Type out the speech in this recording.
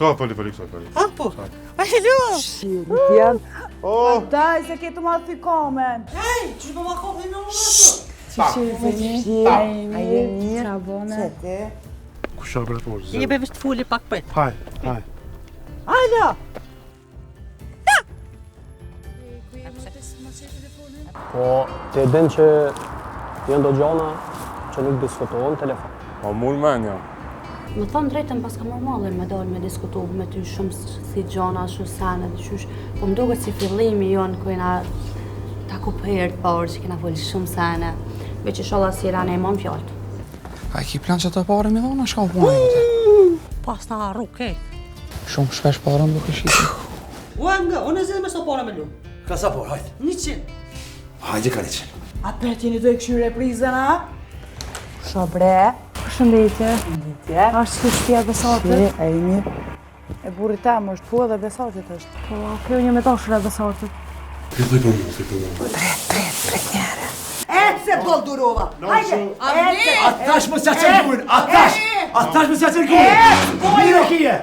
Ka, pali, këto. Ha, po. Alo! Tjen. Oh! Daj, se ke të ma fikomen. Ej, që po ma kopë në unë ato? Aje mirë. Qabone. Qete? Ku shabë e porë? Je bebe të fulli pak pet. Haj. Alo! Po, ti e din që janë do gjona që nuk diskutohen në telefon. Po, mul menja. Më thonë drejtën pas ka normaler me dalë me diskutu me ty shumë si gjona, shumë sene dhe qysh. Po më duket si fillimi jonë ku jena taku për herë të parë që kena folë shumë sene. Veç inshallah si rane e mon fjallët. A i ki plan që të pare mi dhona, shka u punë e jote? Pas në arru, ke. Shumë shpesh pare më duke shqiti. Ua nga, unë e zedhe me sa pare me lu. Ka sa por, hajt. 100. Hajde ka 100. A petjeni do e këshin reprizën, a? Shobre. Shëndetje. Shëndetje. Ashtë që shtja Besatit? E i mirë. E burri tem është po edhe Besatit është. Po, kjo një me tashër e Besatit. Filloj për mu. Pret njere. Se bol durova. Hajde. Atash më s'ja qenë gurin, atash më s'ja qenë gurin. Mire kije.